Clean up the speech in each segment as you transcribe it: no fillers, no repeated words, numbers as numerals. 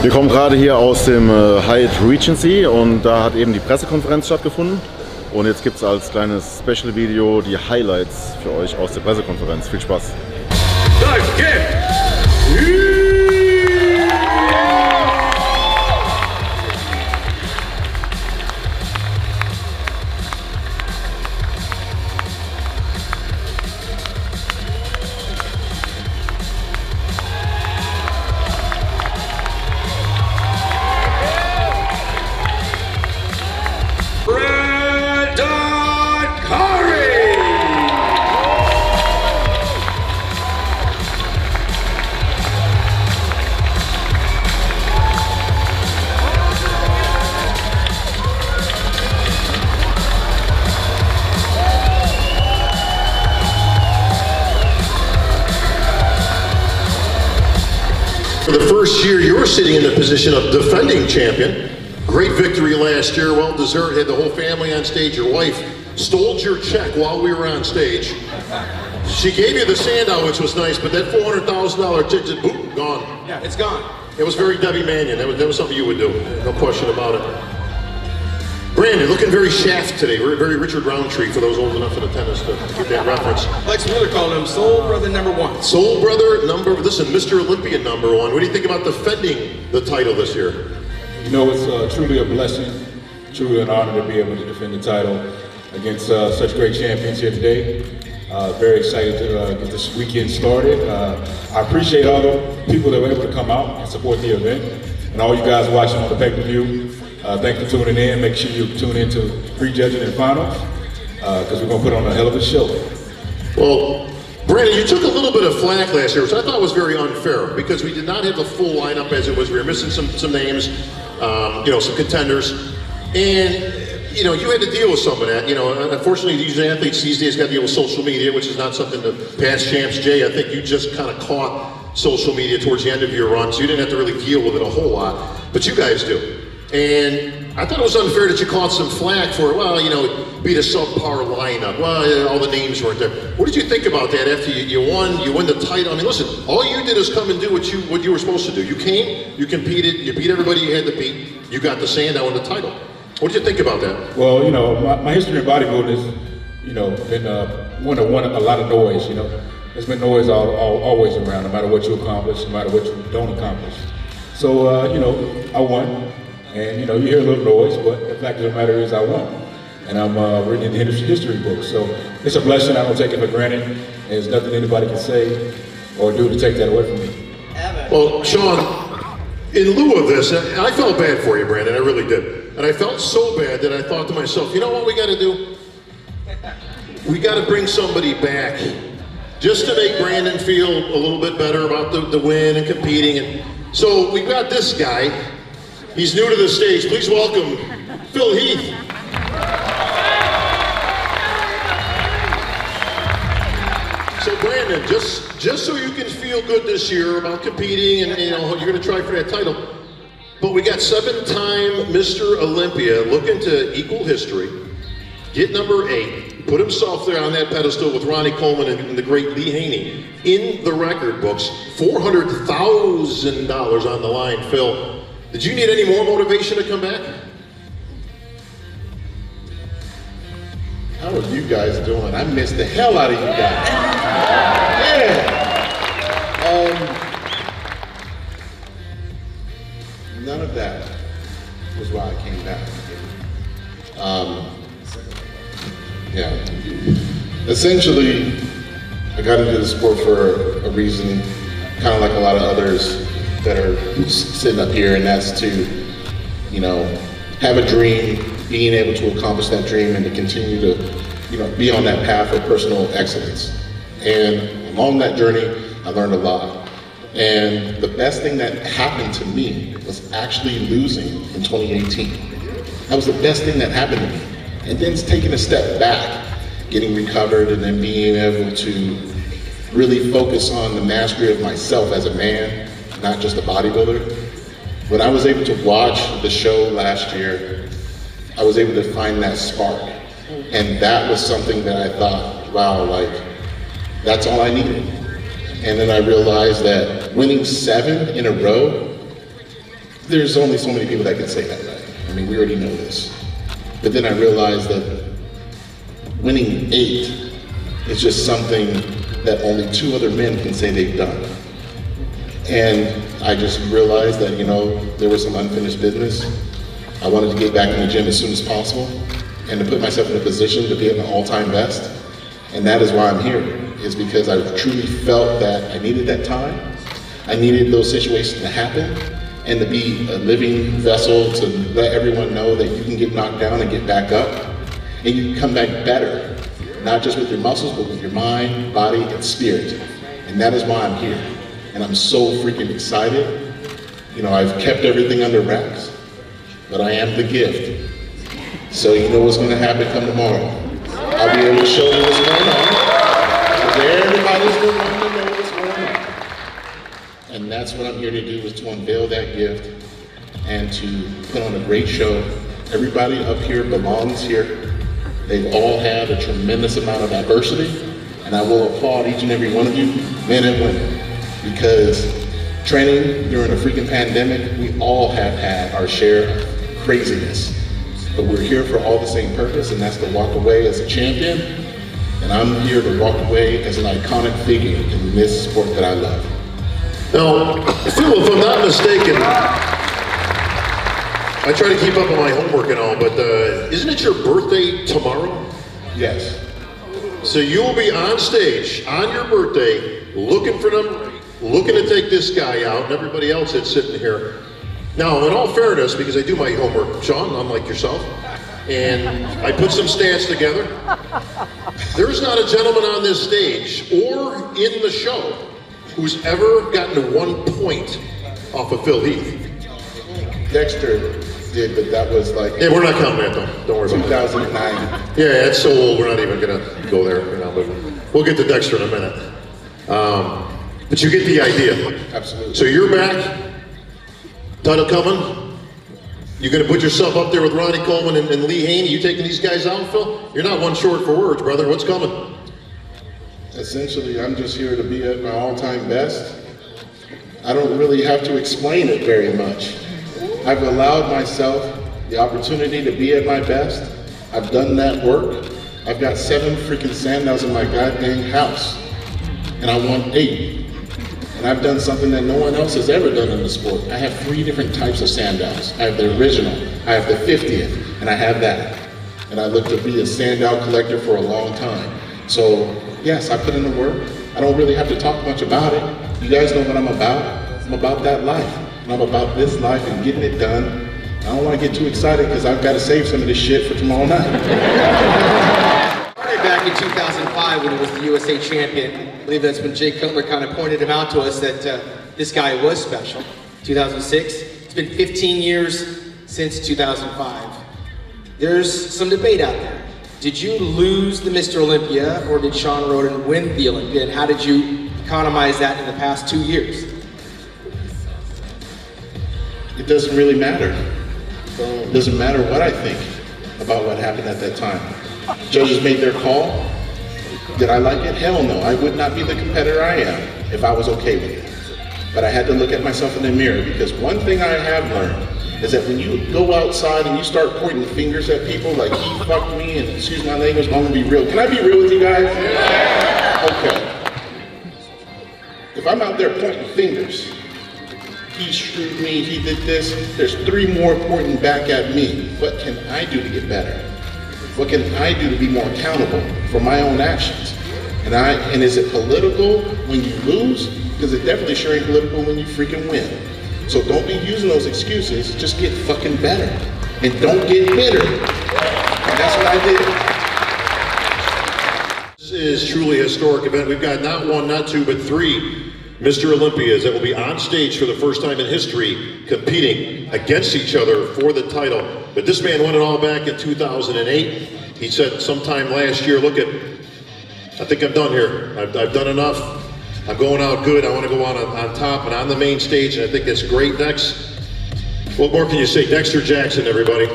Wir kommen gerade hier aus dem Hyatt Regency und da hat eben die Pressekonferenz stattgefunden. Und jetzt gibt es als kleines Special-Video die Highlights für euch aus der Pressekonferenz. Viel Spaß! For the first year, you're sitting in the position of defending champion. Great victory last year, well deserved. Had the whole family on stage. Your wife stole your check while we were on stage. She gave you the Sandow, which was nice, but that $400,000 ticket, boom, gone. Yeah, it's gone. It was very Debbie Mannion. That was something you would do. No question about it. Brandon, looking very Shaft today. Very Richard Roundtree for those old enough in the tennis to get that reference. Lex Wheeler called him Soul Brother #1. Soul Brother listen, Mr. Olympia #1. What do you think about defending the title this year? You know, it's truly a blessing, truly an honor to be able to defend the title against such great champions here today. Very excited to get this weekend started. I appreciate all the people that were able to come out and support the event, and all you guys watching on the pay-per-view. Thanks for tuning in. Make sure you tune in to prejudging and finals, because we're going to put on a hell of a show. Well, Brandon, you took a little bit of flack last year, which I thought was very unfair, because we did not have the full lineup as it was. We were missing some names, you know, some contenders, and you know, you had to deal with some of that. You know, unfortunately, these athletes these days got to deal with social media, which is not something the past champs. Jay, I think you just kind of caught social media towards the end of your run, so you didn't have to really deal with it a whole lot, but you guys do. And I thought it was unfair that you caught some flack for, well, you know, beat a subpar lineup. Well, all the names weren't there. What did you think about that after you win the title? I mean, listen, all you did is come and do what you were supposed to do. You came, you competed, you beat everybody you had to beat, you got the Sandow and the title. What did you think about that? Well, you know, my history in bodybuilding is, you know, been one a lot of noise, you know. There's been noise always around, no matter what you accomplish, no matter what you don't accomplish. So, you know, I won. And you know, you hear a little noise, but the fact of the matter is I won. And I'm written in the history books. So it's a blessing, I don't take it for granted. There's nothing anybody can say or do to take that away from me. Well, Sean, in lieu of this, I felt bad for you, Brandon, I really did. And I felt so bad that I thought to myself, you know what we gotta do? We gotta bring somebody back just to make Brandon feel a little bit better about the win and competing. And so we got this guy. He's new to the stage. Please welcome Phil Heath. So Brandon, just so you can feel good this year about competing and you know you're going to try for that title, but we got 7-time Mr. Olympia looking to equal history, get #8, put himself there on that pedestal with Ronnie Coleman and the great Lee Haney in the record books. $400,000 on the line, Phil. Did you need any more motivation to come back? How are you guys doing? I missed the hell out of you guys. Yeah. None of that was why I came back. Yeah. Essentially, I got into the sport for a reason, kind of like a lot of others that are sitting up here, and that's to, you know, have a dream, being able to accomplish that dream, and to continue to, you know, be on that path of personal excellence. And along that journey, I learned a lot. And the best thing that happened to me was actually losing in 2018. That was the best thing that happened to me. And then taking a step back, getting recovered, and then being able to really focus on the mastery of myself as a man, not just a bodybuilder. When I was able to watch the show last year, I was able to find that spark. And that was something that I thought, wow, like, that's all I needed. And then I realized that winning 7 in a row there's only so many people that can say that, right? I mean, we already know this. But then I realized that winning 8 is just something that only 2 other men can say they've done. And I just realized that, you know, there was some unfinished business. I wanted to get back in the gym as soon as possible and to put myself in a position to be at my all-time best. And that is why I'm here, is because I truly felt that I needed that time. I needed those situations to happen and to be a living vessel to let everyone know that you can get knocked down and get back up and you can come back better, not just with your muscles, but with your mind, body, and spirit. And that is why I'm here. And I'm so freaking excited. You know, I've kept everything under wraps, but I am the gift. So you know what's gonna happen come tomorrow. I'll be able to show you what's going on. Everybody's gonna want to know what's going on. And that's what I'm here to do, is to unveil that gift and to put on a great show. Everybody up here belongs here. They've all had a tremendous amount of adversity, and I will applaud each and every one of you, men and women, because training during a freaking pandemic, we all have had our share of craziness. But we're here for all the same purpose, and that's to walk away as a champion. And I'm here to walk away as an iconic figure in this sport that I love. Now, Phil, if I'm not mistaken, I try to keep up on my homework and all, but isn't it your birthday tomorrow? Yes. So you'll be on stage on your birthday, looking for them, looking to take this guy out and everybody else that's sitting here. Now, in all fairness, because I do my homework, Sean, unlike yourself, and I put some stats together, there's not a gentleman on this stage or in the show who's ever gotten to 1 point off of Phil Heath. Dexter did, but that was like... Yeah, we're not counting that though, don't worry about it. 2009. Yeah, that's so old, we're not even gonna go there, you know, but we'll get to Dexter in a minute. But you get the idea. Absolutely. So you're back, title coming. You're gonna put yourself up there with Ronnie Coleman and Lee Haney. You taking these guys out, Phil? You're not one short for words, brother. What's coming? Essentially, I'm just here to be at my all-time best. I don't really have to explain it very much. I've allowed myself the opportunity to be at my best. I've done that work. I've got 7 freaking Sandals in my goddamn house, and I want 8. And I've done something that no one else has ever done in the sport. I have 3 different types of Sandals. I have the original, I have the 50th, and I have that. And I look to be a Sandal collector for a long time. So yes, I put in the work. I don't really have to talk much about it. You guys know what I'm about. I'm about that life. And I'm about this life and getting it done. I don't want to get too excited because I've got to save some of this shit for tomorrow night. Back in 2005 when he was the USA champion, I believe that's when Jay Cutler kind of pointed him out to us that this guy was special. 2006, it's been 15 years since 2005. There's some debate out there. Did you lose the Mr. Olympia or did Sean Roden win the Olympia, and how did you economize that in the past 2 years? It doesn't really matter. It doesn't matter what I think about what happened at that time. Judges made their call. Did I like it? Hell no. I would not be the competitor I am if I was okay with it. But I had to look at myself in the mirror, because one thing I have learned is that when you go outside and you start pointing fingers at people like he fucked me, and excuse my language, but I'm gonna be real. Can I be real with you guys? Okay. If I'm out there pointing fingers, he screwed me, he did this, there's 3 more pointing back at me. What can I do to get better? What can I do to be more accountable for my own actions? And is it political when you lose? Because it definitely sure ain't political when you freaking win. So don't be using those excuses, just get fucking better. And don't get bitter. And that's what I did. This is truly a historic event. We've got not 1, not 2, but 3 Mr. Olympias that will be on stage for the first time in history, competing against each other for the title. But this man won it all back in 2008. He said sometime last year, look, I think I'm done here. I've done enough. I'm going out good. I want to go on top and on the main stage, and I think that's great. Next, what more can you say? Dexter Jackson, everybody.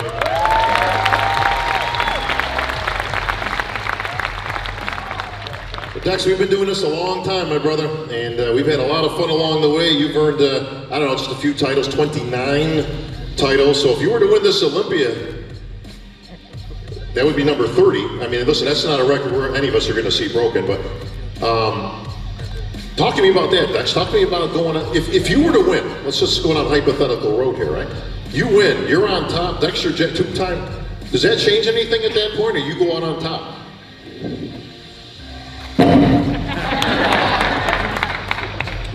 Dex, we've been doing this a long time, my brother, and we've had a lot of fun along the way. You've earned, I don't know, just a few titles, 29 titles. So if you were to win this Olympia, that would be number 30. I mean, listen, that's not a record where any of us are going to see broken, but talk to me about that, Dex. Talk to me about going on, if you were to win, let's just go on a hypothetical road here, right? You win, you're on top, Dexter Jackson, two-time. Does that change anything at that point, or you go out on top?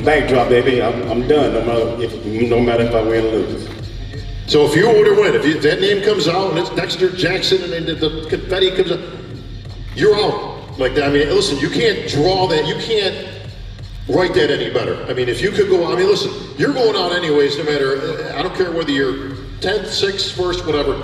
Backdrop, baby. I'm done. No matter if I win or lose. So if you were to win, if that name comes out and it's Dexter Jackson and the confetti comes out, you're out. Like that. I mean, listen, you can't draw that. You can't write that any better. I mean, if you could go, I mean, listen, you're going out anyways. No matter. I don't care whether you're 10th, 6th, 1st, whatever.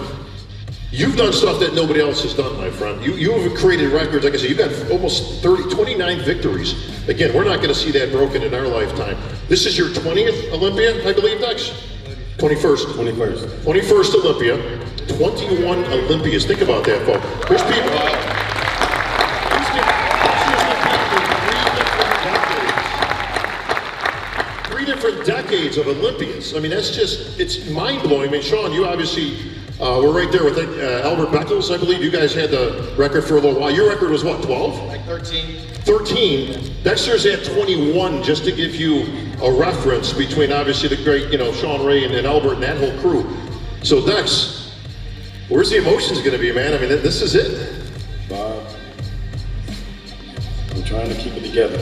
You've done stuff that nobody else has done, my friend. You have created records. Like I said, you've got almost 29 victories. Again, we're not going to see that broken in our lifetime. This is your 20th Olympia, I believe, Dex? 21st. 21st Olympia. 21 Olympias. Think about that, folks. There's people. Three different decades of Olympias. I mean, that's just, it's mind-blowing. I mean, Sean, you obviously were right there with Albert Beckles, I believe. You guys had the record for a little while. Your record was what, 12? Like 13. 13. Dexter's at 21, just to give you a reference between obviously the great, you know, Sean Ray and Albert and that whole crew. So Dex, where's the emotions going to be, man? I mean, this is it. Bob, I'm trying to keep it together.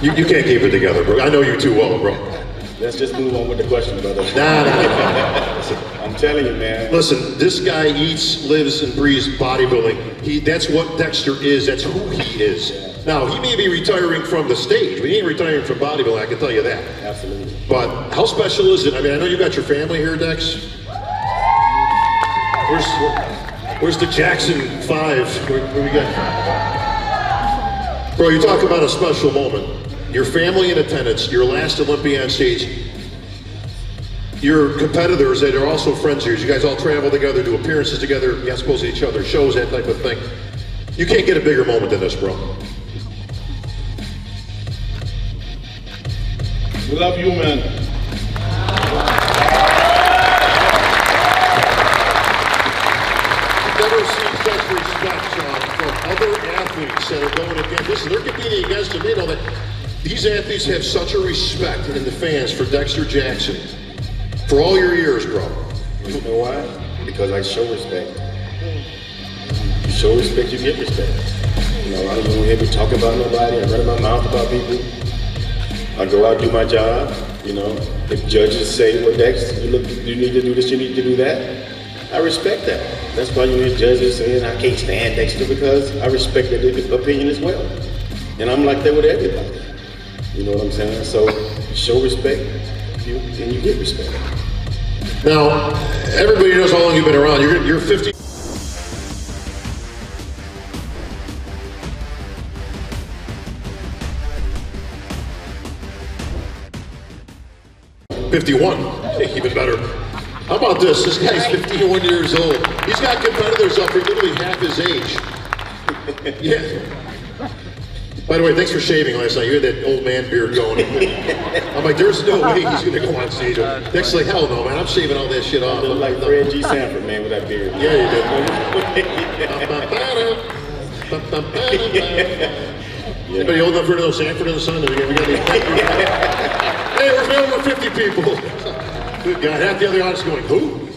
You can't keep it together, bro. I know you too well, bro. Let's just move on with the question, brother. Nah. I'm telling you, man. Listen, this guy eats, lives, and breathes bodybuilding. That's what Dexter is. That's who he is. Yeah. Now, he may be retiring from the stage, but he ain't retiring from bodybuilding, I can tell you that. Absolutely. But how special is it? I mean, I know you got your family here, Dex. Where's the Jackson 5? Where we got? Bro, you talk about a special moment. Your family in attendance, your last Olympia on stage, your competitors that are also friends of yours, you guys all travel together, do appearances together, you guys suppose each other, shows, that type of thing. You can't get a bigger moment than this, bro. We love you, man. I've never seen such respect, Sean, from other athletes that are going against. Listen, they're competing against him. They know that these athletes have such a respect in the fans for Dexter Jackson for all your years, bro. You know why? Because I show respect. You show respect, you get respect. You know, I don't hear me talk about nobody. I run my mouth about people. I go out, do my job. You know, if judges say, well, Dex, you need to do this, you need to do that, I respect that. That's why you hear judges saying, I can't stand Dexter, because I respect their opinion as well. And I'm like that with everybody. You know what I'm saying? So, show respect, and you get respect. Now, everybody knows how long you've been around. You're 50. 51, even better. How about this? This guy's 51 years old. He's got competitors up here literally half his age. Yeah. By the way, thanks for shaving last night. You had that old man beard going. I'm like, there's no way he's going to go on stage. Next, like, hell no, man. I'm shaving all that shit off. I look like Fred G. Sanford, man, with that beard. Yeah, you did. Anybody old enough for those Sanford in the Sun? We got Hey, we're over 50 people. Good guy. Half the other audience going, who?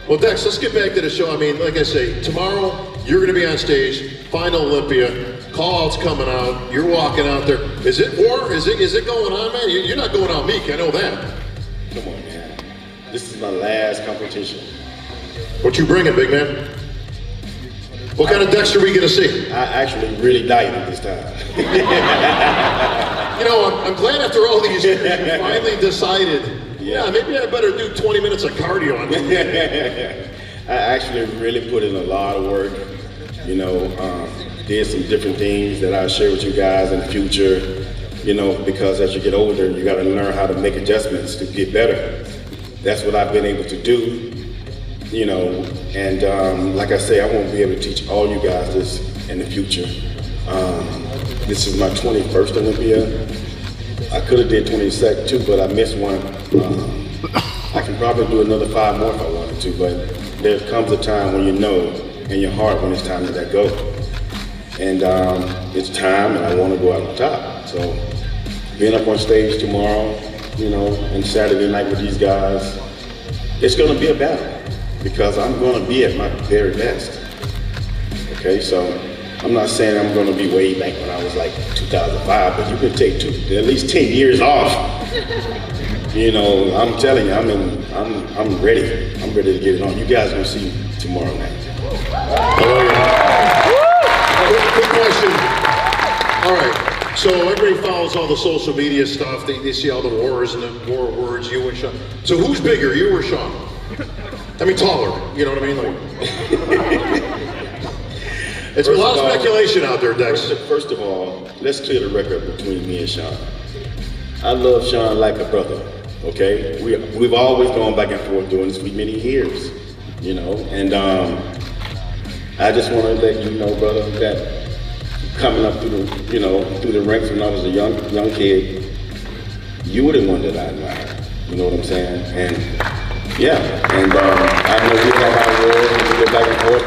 Well, Dex, let's get back to the show. I mean, like I say, tomorrow you're going to be on stage, final Olympia, call-out's coming out, you're walking out there. Is it war? Is it going on, man? You're not going out meek, I know that. Come on, man. This is my last competition. What you bringing, big man? What kind of Dexter are we going to see? I actually really dieted this time. You know, I'm glad after all these years you finally decided, yeah, maybe I better do 20 minutes of cardio on this. I actually really put in a lot of work, you know, did some different things that I'll share with you guys in the future, you know, because as you get older, you got to learn how to make adjustments to get better. That's what I've been able to do, you know, and like I say, I won't be able to teach all you guys this in the future, This is my 21st Olympia. I could have did 22nd too, but I missed one. I can probably do another 5 more if I wanted to, but there comes a time when you know in your heart when it's time to let go. And it's time, and I want to go out on top. So being up on stage tomorrow, you know, and Saturday night with these guys, it's going to be a battle because I'm going to be at my very best. Okay, so I'm not saying I'm going to be way back when I was like 2005, but you can take at least 10 years off. You know, I'm telling you, I'm ready. I'm ready to get it on. You guys will see tomorrow night. Quick question. All right. So everybody follows all the social media stuff. They see all the wars and the war words, you and Sean. So who's bigger, you or Sean? I mean, taller. You know what I mean? Like. It's a lot of speculation out there, Dex. First of all, let's clear the record between me and Sean. I love Sean like a brother, okay? We've always gone back and forth doing this for many years, you know? And I just want to let you know, brother, that coming up through the ranks when I was a young kid, you were the one that I admired, you know what I'm saying? And yeah, and I know we have our wars and we go back and forth.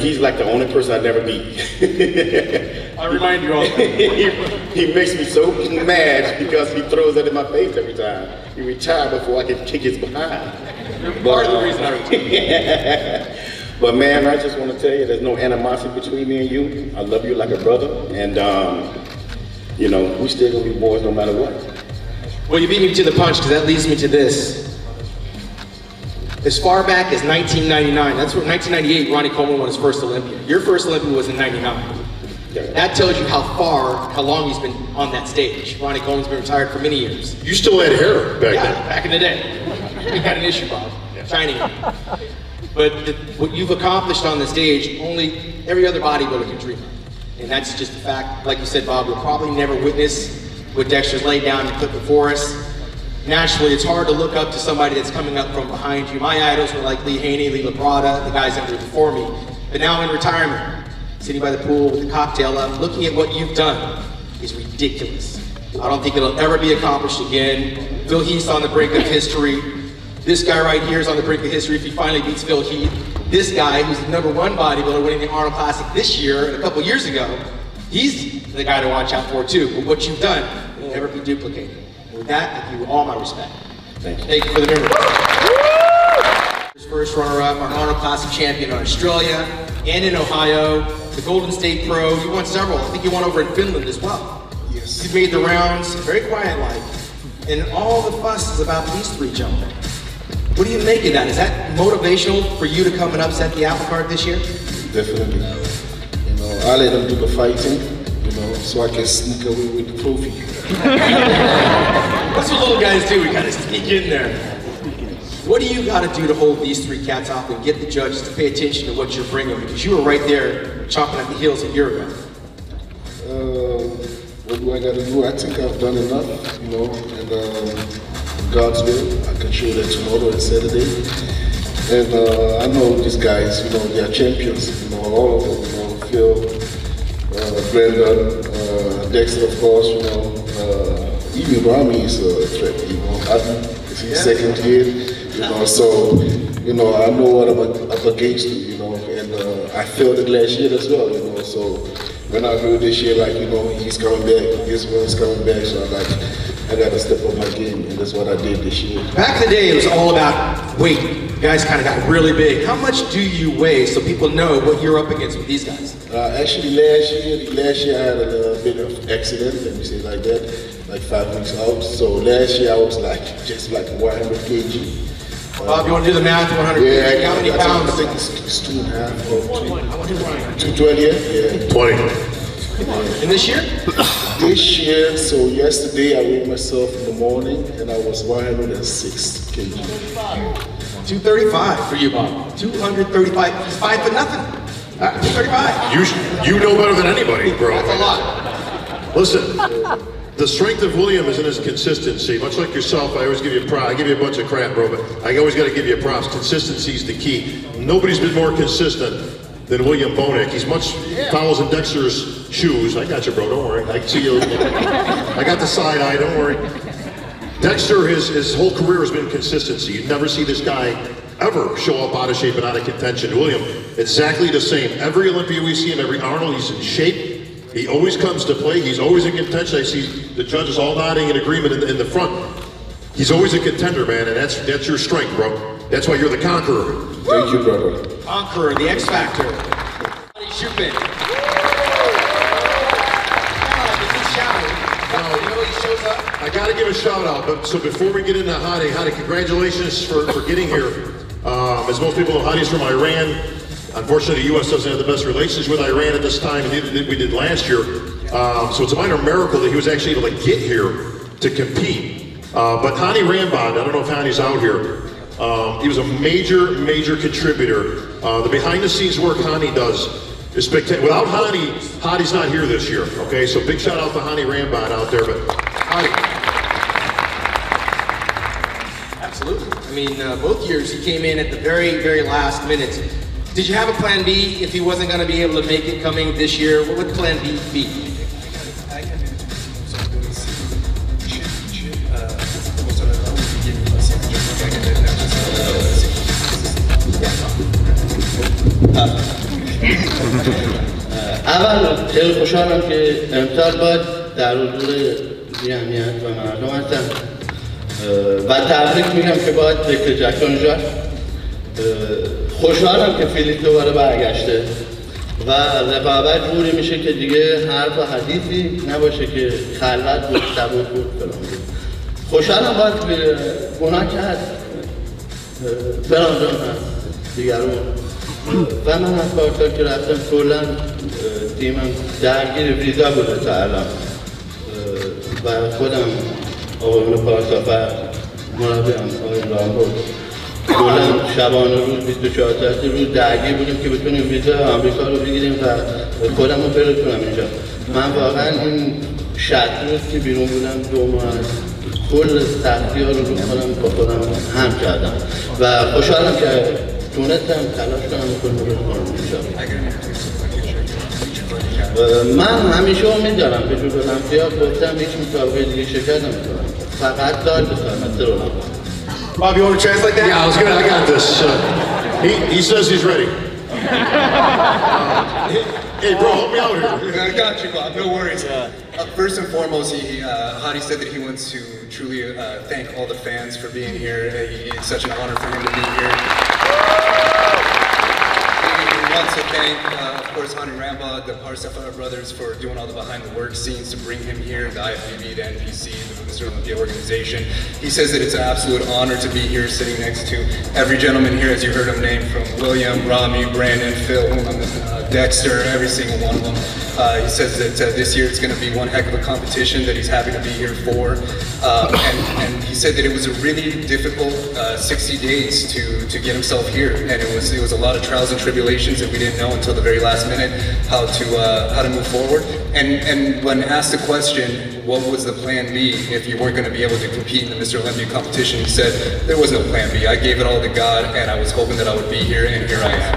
He's like the only person I've never beat. I remind you all. He makes me so mad because he throws that in my face every time. He retired before I can kick his behind. Part of the reason I retired. But man, I just want to tell you, there's no animosity between me and you. I love you like a brother, and you know, we still gonna be boys no matter what. Well, you beat me to the punch, because that leads me to this. As far back as 1999, that's what 1998, Ronnie Coleman won his first Olympia. Your first Olympia was in 99. That tells you how long he's been on that stage. Ronnie Coleman's been retired for many years. You still had hair back then. Back in the day. We had an issue, Bob. Shiny. But what you've accomplished on the stage, only every other bodybuilder can dream of. And that's just a fact. Like you said, Bob, we'll probably never witness what Dexter's laid down and put before us. Naturally, it's hard to look up to somebody that's coming up from behind you. My idols were like Lee Haney, Lee Labrada, the guys that were before me. But now I'm in retirement, sitting by the pool with a cocktail up, looking at what you've done is ridiculous. I don't think it'll ever be accomplished again. Phil Heath's on the brink of history. This guy right here is on the brink of history if he finally beats Phil Heath. This guy, who's the #1 bodybuilder winning the Arnold Classic this year and a couple years ago, he's the guy to watch out for too. But what you've done will never be duplicated. With that, I give you all my respect. Thank you. Thank you for the memory. First runner-up, our Arnold Classic champion in Australia and in Ohio, the Golden State Pro. You won several. I think you won over in Finland as well. Yes. You've made the rounds, very quiet-like, and all the fuss is about these 3 gentlemen. What do you make of that? Is that motivational for you to come and upset the apple cart this year? Definitely. You know, I let them do the fighting, you know, so I can sneak away with the trophy. That's what little guys do, we gotta sneak in there. What do you gotta do to hold these 3 cats off and get the judges to pay attention to what you're bringing? Because you were right there chomping at the heels a year ago. What do I gotta do? I think I've done enough, you know, and God's will, I can show that tomorrow and Saturday. And I know these guys, you know, they are champions, you know, all of them, you know, Phil, Brandon, Dexter, of course, you know, even Rami is a threat, you know, is his second kid, you know, so, you know, I know what I'm up against, you know, and I felt it last year as well, you know, so when I heard this year, like, you know, he's coming back, this one's coming back, so I'm like, I gotta step up my game, and that's what I did this year. Back in the day, it was all about weight. You guys kind of got really big. How much do you weigh so people know what you're up against with these guys? Actually, last year I had a bit of accident, let me say it like that, like 5 weeks out. So last year I was like, just like 100 kg. Bob, you want to do the math, 100 kg? How many pounds? I think it's 2.5 or 220, yeah? 20. And this year? This year, so yesterday I weighed myself in the morning and I was 106 kg. 235 for you, Bob. 235. He's 5 for nothing. 235. You know better than anybody, bro. That's a lot. Listen, the strength of William is in his consistency. Much like yourself, I always give you props. I give you a bunch of crap, bro, but I always got to give you props. Consistency is the key. Nobody's been more consistent than William Bonek. He's follows in Dexter's shoes. I got you, bro, don't worry. I see you. I got the side eye, don't worry. Dexter, his whole career has been consistency. You never see this guy ever show up out of shape and out of contention. William, exactly the same. Every Olympia we see him, every Arnold, he's in shape. He always comes to play. He's always in contention. I see the judges all nodding in agreement in the front. He's always a contender, man, and that's your strength, bro. That's why you're the conqueror. Thank you, brother. Conqueror, the X Factor. Shupin. I gotta give a shout out, but so before we get into Hadi, congratulations for getting here. As most people know, Hadi's from Iran. Unfortunately, the U.S. doesn't have the best relations with Iran at this time, and we did last year. So it's a minor miracle that he was actually able to get here to compete. But Hadi Rambod, I don't know if Hadi's out here. He was a major contributor. The behind-the-scenes work Hadi does is spectacular. Without Hadi, Hadi's not here this year. Okay, so big shout out to Hadi Rambod out there. But Hadi. Absolutely. I mean, both years he came in at the very last minute. Did you have a plan B if he wasn't going to be able to make it coming this year? What would plan B be? اول خیلی خوشحالم که امسال باید در حضور جمعیت و مردم هستم و تبریک میگم که باید دکتر جکسون جا خوشحالم که فیلیپ دوباره برگشته و رقابت جوری میشه که دیگه حرف و حدیثی نباشه که خلوت بود سبود بود فلان بود. خوشحالم باید گناه که هست فلان جان هست دیگرون و من از پارسال که رفتم کلا تیمم درگیر ویزا بوده تا الان و خودم آقایون پارسافر مربیم آقای رامبود کلا شبانه روز 24 ساعته روز درگیر بودیم که بتونیم ویزا آمریکا رو بگیریم و خودم رو برسونم اینجا. من واقعا این 60 روز که بیرون بودم 2 ماه کل سختی ها رو خودم با خودم هم کردم و خوشحالم که تونستم تلاش کنم کل رو کنم. من همیشه امید دارم به جود المپیا گفتم هیچ مسابقه دیگه شرکت نمی‌کنم. فقط دار بسازم مثل المپیا. Bob, you want to translate that? Yeah, I got this. He says he's ready. Hey, bro, help me out here. I got you, Bob. No worries. First and foremost, Hadi said that he wants to truly thank all the fans for being here. It's such an honor for him to be here. He wants to thank, of course, Hadi Rambod, the Parsafara brothers for doing all the behind-the-work scenes to bring him here, the IFBB, the NPC, the Mr. Olympia organization. He says that it's an absolute honor to be here sitting next to every gentleman here, as you heard him name, from William, Rami, Brandon, Phil, Dexter, every single one of them. He says that this year it's going to be one heck of a competition that he's happy to be here for. And he said that it was a really difficult 60 days to get himself here. And it was a lot of trials and tribulations that we didn't know until the very last minute how to move forward. And when asked the question, what was the plan B if you weren't going to be able to compete in the Mr. Olympia competition, he said, there was no plan B. I gave it all to God and I was hoping that I would be here, and here I am.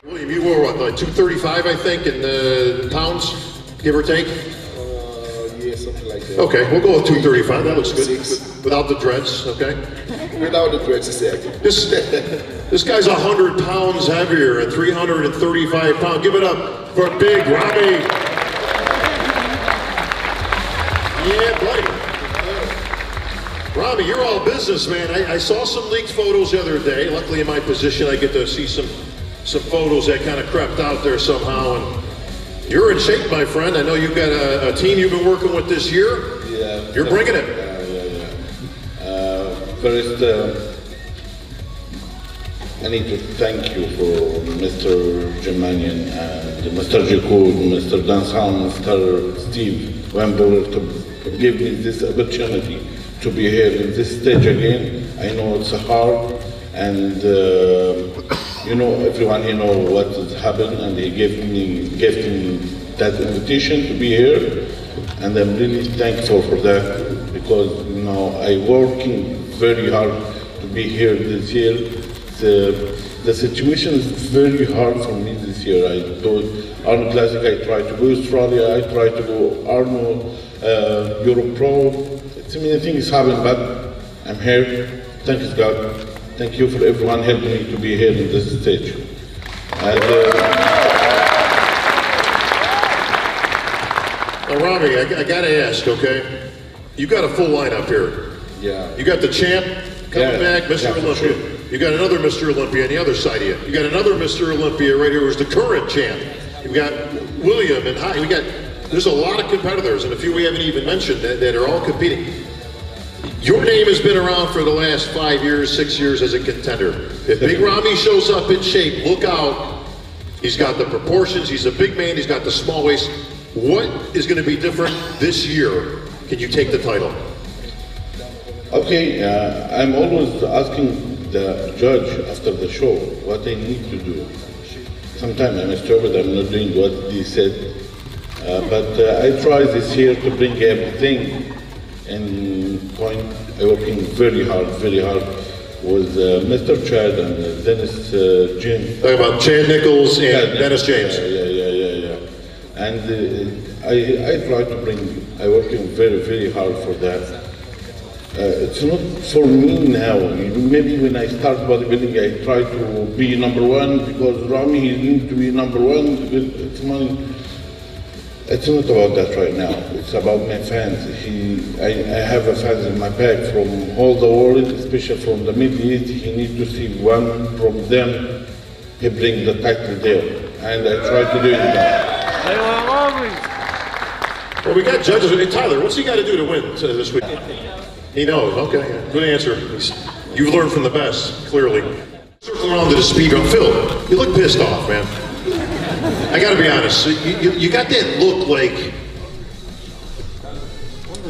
William, you were what, like 235, I think, in pounds, give or take? Yeah, something like that. Okay, we'll go with 235. That looks good. Without the dreads, okay? Without the dreads, exactly. This guy's 100 pounds heavier at 335 pounds. Give it up for Big Rami. Yeah, buddy. Rami, you're all business, man. I saw some leaked photos the other day. Luckily, in my position, I get to see some photos that kind of crept out there somehow. And you're in shape, my friend. I know you've got a team you've been working with this year. Yeah. You're bringing it. First, I need to thank you for Mr. Germanian and Mr. Jacob, Mr. Dansan, Mr. Steve Wember to give me this opportunity to be here in this stage again. I know it's hard, and you know, everyone here know what has happened, and he gave me that invitation to be here, and I'm really thankful for that, because you know I working very hard to be here this year. the situation is very hard for me this year. I do Arnold Classic, I try to go Australia, I try to go Arnold, Europe Pro. So many things happen, but I'm here. Thank you, God. Thank you for everyone helping me to be here in this stage. And, now, Rami, I gotta ask, okay? You got a full lineup here. Yeah. You got the champ coming back, Mr. Olympia. Sure. You got another Mr. Olympia on the other side of you. You got another Mr. Olympia right here who's the current champ. You got William and Heath. There's a lot of competitors, and a few we haven't even mentioned that are all competing. Your name has been around for the last 5 years, 6 years as a contender. If Big Rami shows up in shape, look out. He's got the proportions, he's a big man, he's got the small waist. What is going to be different this year? Can you take the title? Okay, I'm always asking the judge after the show what I need to do. Sometimes I'm stupid, I'm not doing what he said. But I try this year to bring everything and point. I'm working very hard with Mr. Chad and Dennis James. Talking about Chad Nichols and Dennis James. Yeah. And I try to bring, I'm working very hard for that. It's not for me now. Maybe when I start bodybuilding, I try to be #1 because Rami needs to be #1. It's not about that right now. It's about my fans. I have a fans in my back from all the world, especially from the Middle East. He needs to see one from them. He bring the title there, and I try to do it now. Well, we got judges. Hey, Tyler, what's he got to do to win this week? He knows. Okay, good answer. You've learned from the best, clearly. Circle around to the speed run. Phil, you look pissed off, man. I gotta be honest. You got that look like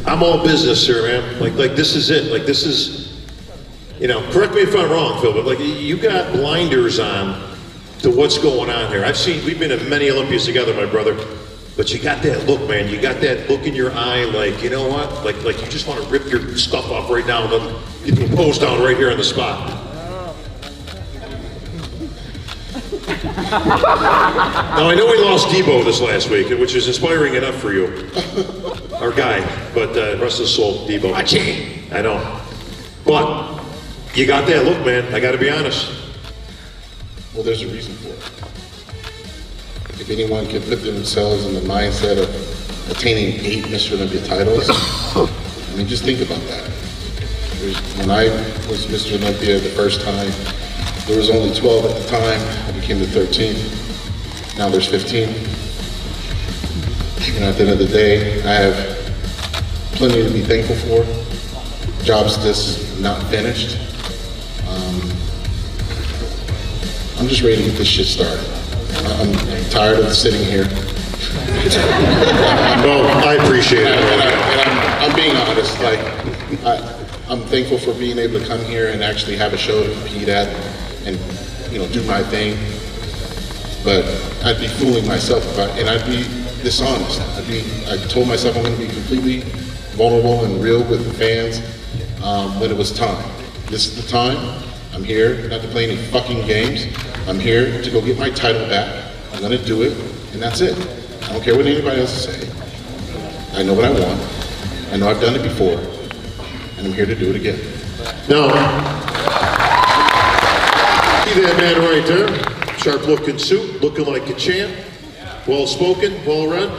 I'm all business here, man. Like this is it. Like this is, you know. Correct me if I'm wrong, Phil, but like you got blinders on to what's going on here. We've been at many Olympias together, my brother. But you got that look, man. You got that look in your eye, like, you know what? Like you just want to rip your stuff off right now and then get the pose down right here on the spot. Now, I know we lost Debo this last week, which is inspiring enough for you. Our guy, but rest his soul, Debo. I know. But you got that look, man. I got to be honest. Well, there's a reason for it. If anyone can put themselves in the mindset of attaining 8 Mr. Olympia titles, I mean, just think about that. When I was Mr. Olympia the first time, there was only 12 at the time. I became the 13th. Now there's 15. And at the end of the day, I have plenty to be thankful for. Job's just not finished. I'm just ready to get this shit started. I'm tired of sitting here. Well, I appreciate it. And I'm being honest. Like, I'm thankful for being able to come here and actually have a show to compete at, and do my thing. But I'd be fooling myself and I'd be dishonest. I told myself I'm going to be completely vulnerable and real with the fans when it was time. This is the time. I'm here not to play any fucking games. I'm here to go get my title back. I'm going to do it, and that's it. I don't care what anybody else says. I know what I want. I know I've done it before, and I'm here to do it again. Now, see that man right there? Sharp-looking suit, looking like a champ. Well-spoken, well-read,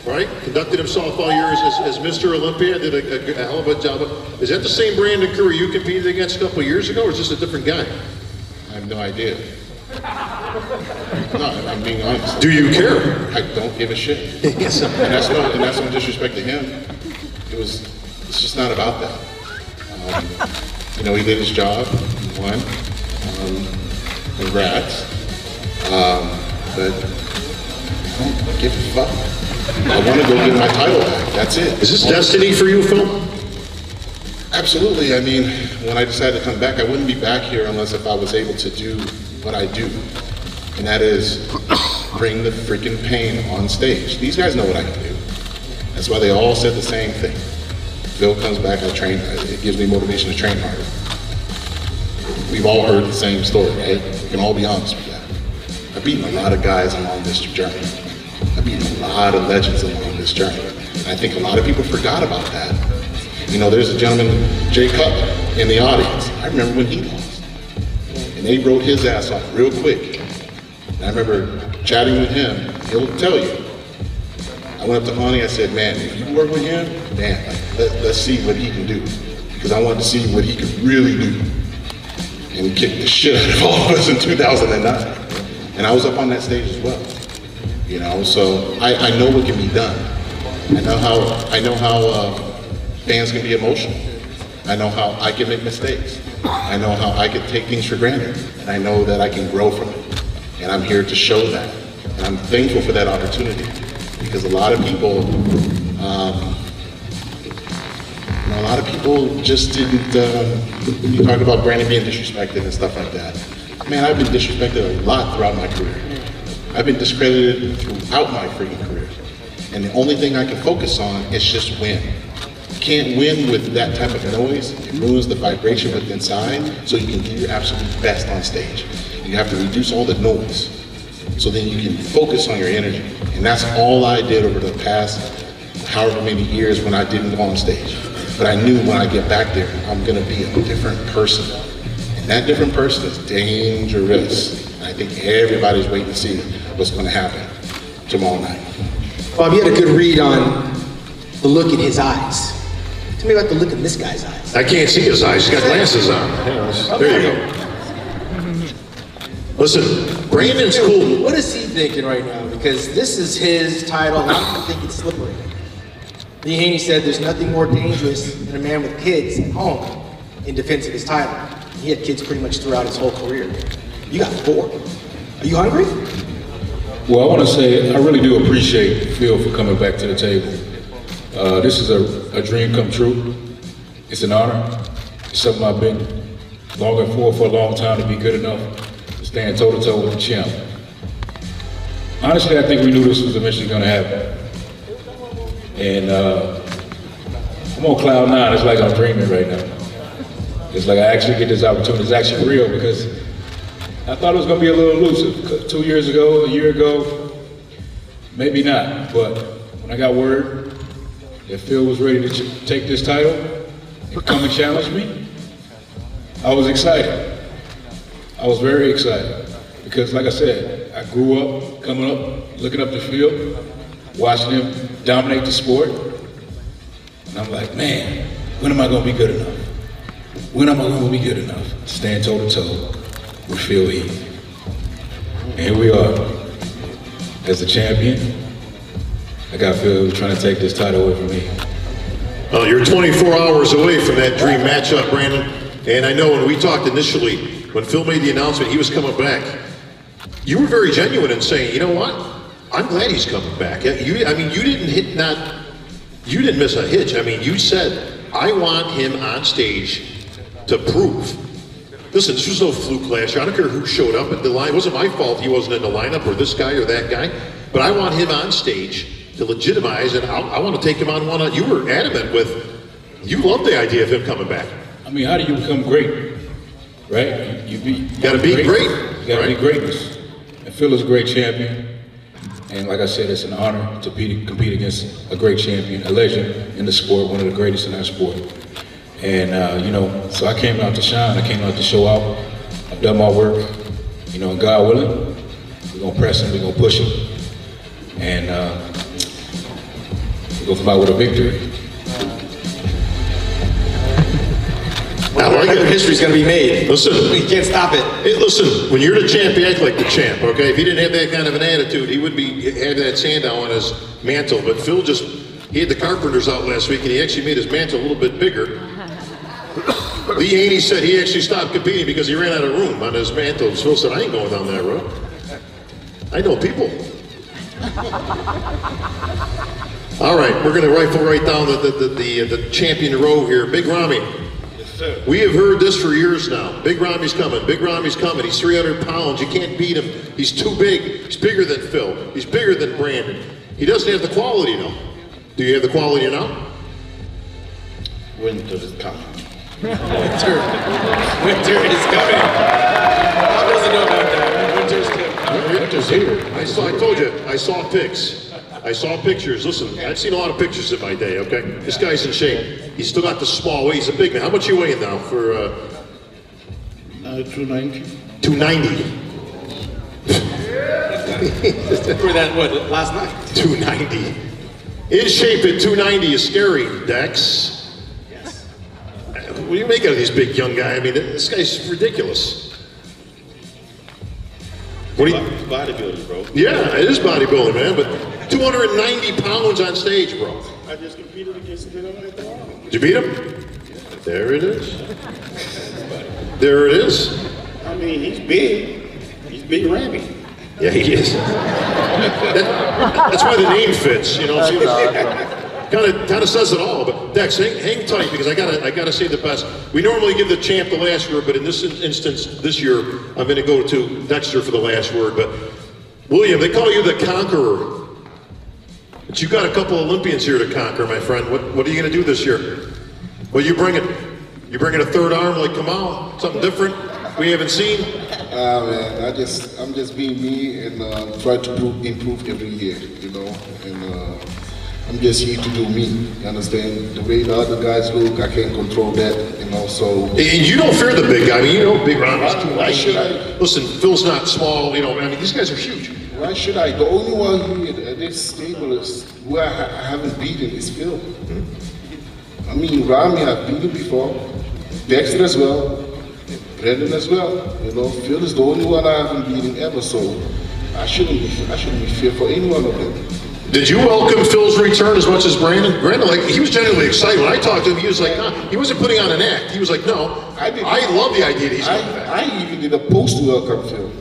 right? Conducted himself all years as Mr. Olympia, did a hell of a job. Is that the same Brandon Curry you competed against a couple of years ago, or is this a different guy? I have no idea. No, I'm being honest. Do you care? I don't give a shit. And that's no disrespect to him. It's just not about that. He did his job, he won. Congrats. But I don't give a fuck. I want to go get my title back. That's it. Is this destiny for you, Phil? Absolutely. I mean, when I decided to come back, I wouldn't be back here unless if I was able to do what I do. And that is bring the freaking pain on stage. These guys know what I can do. That's why they all said the same thing. Phil comes back, I train, it gives me motivation to train harder. we've all heard the same story, right? We can all be honest with that. I've beaten a lot of guys along this journey. I've beaten a lot of legends along this journey. And I think a lot of people forgot about that. You know, there's a gentleman, Jay Cutler, in the audience. I remember when he lost. And they wrote his ass off real quick. And I remember chatting with him. He'll tell you. I went up to Honey, I said, man, if you work with him, man, let's see what he can do. Because I wanted to see what he could really do. And he kicked the shit out of all of us in 2009. And I was up on that stage as well. You know, so I know what can be done. I know how fans can be emotional. I know how I can make mistakes. I know how I can take things for granted. And I know that I can grow from it. And I'm here to show that. And I'm thankful for that opportunity. Because a lot of people, just didn't, you talk about Brandon being disrespected and stuff like that. Man, I've been disrespected a lot throughout my career. I've been discredited throughout my freaking career. And the only thing I can focus on is just win. You can't win with that type of noise. It ruins the vibration within inside, so you can do your absolute best on stage. You have to reduce all the noise, so then you can focus on your energy. And that's all I did over the past however many years when I didn't go on stage. But I knew when I get back there, I'm gonna be a different person. And that different person is dangerous. And I think everybody's waiting to see what's gonna happen tomorrow night. Bob, you had a good read on the look in his eyes. Tell me about the look in this guy's eyes. I can't see his eyes, he's got glasses on. There you go. Listen, Brandon's cool. What is he thinking right now? Because this is his title, and I think it's slippery. Lee Haney said there's nothing more dangerous than a man with kids at home in defense of his title. He had kids pretty much throughout his whole career. You got 4. Are you hungry? Well, I want to say I really do appreciate Phil for coming back to the table. This is a dream come true. It's an honor. It's something I've been longing for a long time, to be good enough to stand toe-to-toe with the champ. Honestly, I think we knew this was eventually going to happen. And I'm on cloud 9. It's like I'm dreaming right now. It's like I actually get this opportunity. It's actually real, because I thought it was going to be a little elusive. 2 years ago, a year ago, maybe not. But when I got word that Phil was ready to take this title and come and challenge me, I was excited. I was very excited. Because like I said, I grew up, coming up, looking up to Phil, watching him dominate the sport. And I'm like, man, when am I going to be good enough? When am I going to be good enough to stand toe-to-toe with Phil Heath? And here we are, as the champion. I got Phil trying to take this title away from me. Well, you're 24 hours away from that dream matchup, Brandon. And I know when we talked initially, when Phil made the announcement he was coming back, you were very genuine in saying, you know what? I'm glad he's coming back. You didn't miss a hitch. I mean, you said, I want him on stage to prove. Listen, this was no fluke last year. I don't care who showed up at the line. It wasn't my fault he wasn't in the lineup, or this guy or that guy. But I want him on stage to legitimize, and I want to take him on one-on. You were adamant with, you loved the idea of him coming back. I mean, how do you become great, right? You gotta be great. You gotta be greatness. And Phil is a great champion. And like I said, it's an honor to compete against a great champion, a legend in the sport, one of the greatest in our sport. And, so I came out to shine. I came out to show out. I've done my work. And God willing, we're going to press him, we're going to push him. And we're going to come out with a victory. History's going to be made. Listen. You can't stop it. Hey, listen, when you're the champ, you act like the champ, okay? If he didn't have that kind of an attitude, he would have that Sandow on his mantle. But Phil he had the carpenters out last week, and he actually made his mantle a little bit bigger. Lee Haney said he actually stopped competing because he ran out of room on his mantle. Phil said, I ain't going down that road. I know people. All right, we're going to rifle right down the champion row here. Big Rami. We have heard this for years now. Big Rami's coming. Big Rami's coming. He's 300 pounds. You can't beat him. He's too big. He's bigger than Phil. He's bigger than Brandon. He doesn't have the quality now. Do you have the quality now? When does it come? Winter is coming. Bob doesn't know about that. Winter's coming. Winter's here. I told you, I saw pics. I saw pictures. Listen, I've seen a lot of pictures in my day, okay? This guy's in shape. He's still got the small weight. He's a big man. How much you weighing now for... 290. 290. For that, what, last night? 290. In shape at 290 is scary, Dex. Yes. What do you make out of these big young guys? I mean, this guy's ridiculous. What do you... It's bodybuilding, bro. Yeah, it is bodybuilding, man, but 290 pounds on stage, bro. I just competed against him at the wall. Did you beat him? There it is. There it is. I mean, he's big. He's big Rammy. Yeah, he is. That's why the name fits, you know. Kind of says it all. But Dex, hang tight because I gotta say the best. We normally give the champ the last word, but in this instance, this year, I'm going to go to Dexter for the last word. But William, they call you the conqueror. But you got a couple Olympians here to conquer, my friend. What are you going to do this year? Well, you bring it. You bringing a third arm like Kamal? Something different we haven't seen? Man, I'm just being me and try to improve every year, you know. And I'm just here to do me. You understand? The way the other guys look, I can't control that, you know. So. And you don't fear the big guy. I mean, you know, Big Ron is too. Why should I? Listen, Phil's not small. You know, I mean, these guys are huge. Why should I? The only one here at this table is who I haven't beaten is Phil. I mean, Rami I've beaten before. Dexter as well, Brendan as well. You know, Phil is the only one I haven't beaten ever, so I shouldn't be fear for any one of them. Did you welcome Phil's return as much as Brandon? Brandon, like, he was genuinely excited. When I talked to him, he was like, nah, he wasn't putting on an act. He was like, no, I love the idea that he's coming back. I even did a post to welcome Phil.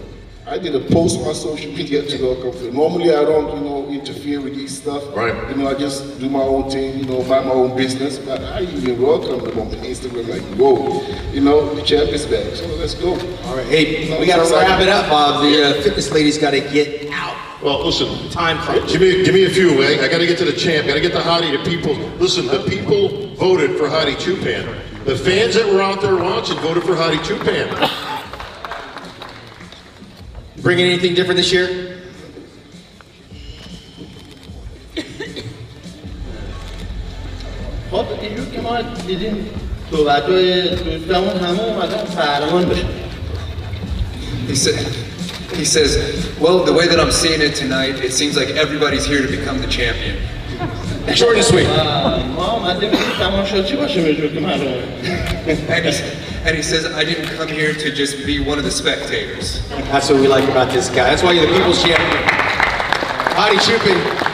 I did a post on social media to welcome Phil. Normally I don't, you know, interfere with these stuff. Right. You know, I just do my own thing, you know, mind my own business. But I even welcome them on Instagram, like, whoa, you know, the champ is back, so let's go. All right, hey, we gotta wrap it up, Bob. The fitness lady's gotta get out. Well, listen, time crunch. Give me a few, eh? I gotta get to the champ, gotta get the hottie, the people. Listen, the people voted for Hottie Chupan. The fans that were out there watching voted for Hottie Chupan. Bringing anything different this year? خب اینجور که ما دیدیم صحبت‌های دوستامون همه اومدن قهرمان بشن. He says, well, the way that I'm seeing it tonight, it seems like everybody's here to become the champion. Short and sweet. ما اومدیم تماشاچی باشیم اینجور که معلومه. And he says, I didn't come here to just be one of the spectators. That's what we like about this guy. That's why you're the people's champion. Hottie Chupan.